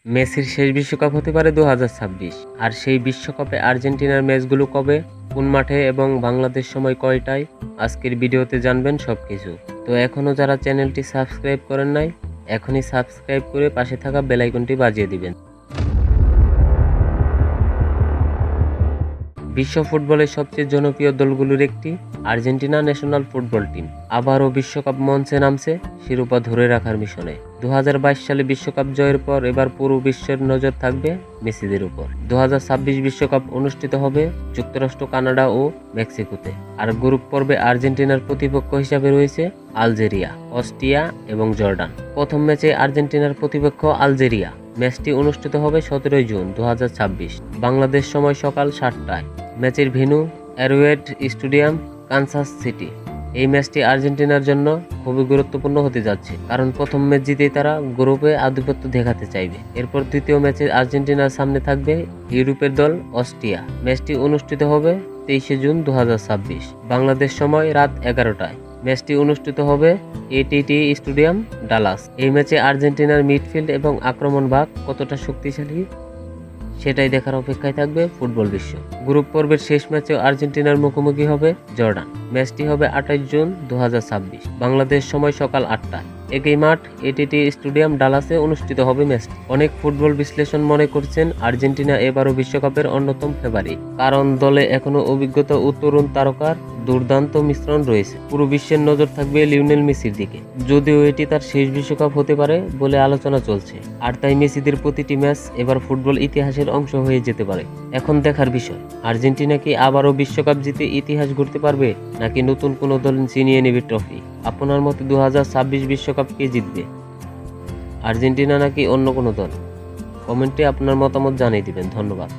মেসির শেষ বিশ্বকাপ হতে পারে 2026। আর সেই বিশ্বকাপে আর্জেন্টিনার ম্যাচগুলো কবে, কোন মাঠে এবং বাংলাদেশ সময় কয়টায়, আজকের ভিডিওতে জানবেন সবকিছু। তো এখনও যারা চ্যানেলটি সাবস্ক্রাইব করেন নাই, এখনই সাবস্ক্রাইব করে পাশে থাকা বেল আইকনটি বাজিয়ে দিবেন। বিশ্ব ফুটবলের সবচেয়ে জনপ্রিয় দলগুলোর একটি আর্জেন্টিনা ন্যাশনাল ফুটবল টিম আবারও বিশ্বকাপ মঞ্চে নামছে শিরোপা ধরে রাখার মিশনে। 2022 সালে বিশ্বকাপ জয়ের পর এবার পুরো বিশ্বের নজর থাকবে মেসিদের উপর। 2026 বিশ্বকাপ অনুষ্ঠিত হবে যুক্তরাষ্ট্র, কানাডা ও মেক্সিকোতে। আর গ্রুপ পর্বে আর্জেন্টিনার প্রতিপক্ষ হিসাবে রয়েছে আলজেরিয়া, অস্ট্রিয়া এবং জর্ডান। প্রথম ম্যাচে আর্জেন্টিনার প্রতিপক্ষ আলজেরিয়া। ম্যাচটি অনুষ্ঠিত হবে 17 জুন 2026 বাংলাদেশ সময় সকাল 7টায়। ম্যাচের venue Arrowhead stadium, Kansas city. এই ম্যাচটি আর্জেন্টিনার জন্য খুবই গুরুত্বপূর্ণ হতে যাচ্ছে, কারণ প্রথম ম্যাচ জিতেই তারা গ্রুপে আধিপত্য দেখাতে চাইবে। এরপর দ্বিতীয় ম্যাচে আর্জেন্টিনার সামনে থাকবে ইউরোপের দল অস্ট্রিয়া। ম্যাচটি অনুষ্ঠিত হবে 23 জুন 2026 বাংলাদেশ সময় রাত 11টায়। ম্যাচটি অনুষ্ঠিত হবে এটিটি স্টেডিয়াম, ডালাস। এই ম্যাচে আর্জেন্টিনার মিডফিল্ড এবং আক্রমণ ভাগ কতটা শক্তিশালী সেটাই দেখার অপেক্ষায় থাকবে ফুটবল বিশ্ব। গ্রুপ পর্বের শেষ ম্যাচে আর্জেন্টিনার মুখোমুখি হবে জর্ডান। ম্যাচটি হবে 28 জুন 2026 বাংলাদেশ সময় সকাল 8টায়। একই মাঠ এটিটি স্টেডিয়াম, ডালাসে অনুষ্ঠিত হবে ম্যাচটি। অনেক ফুটবল বিশ্লেষণ মনে করছেন আর্জেন্টিনা এবারও বিশ্বকাপের অন্যতম ফেভারিট, কারণ দলে এখনো অভিজ্ঞতা ও তরুণ তারকার দুর্দান্ত মিশ্রণ রয়েছে। পুরো বিশ্বের নজর থাকবে লিওনেল মেসির দিকে, যদিও এটি তার শেষ বিশ্বকাপ হতে পারে বলে আলোচনা চলছে। আর তাই মেসিদের প্রতিটি ম্যাচ এবার ফুটবল ইতিহাসের অংশ হয়ে যেতে পারে। এখন দেখার বিষয়, আর্জেন্টিনা কি আবারও বিশ্বকাপ জিতে ইতিহাস গড়তে পারবে, নাকি নতুন কোনো দল ছিনিয়ে নেবে ট্রফি। আপনার মতে 2026 বিশ্বকাপ কে জিতবে, আর্জেন্টিনা নাকি অন্য কোনো দল? কমেন্টে আপনার মতামত জানিয়ে দিবেন। ধন্যবাদ।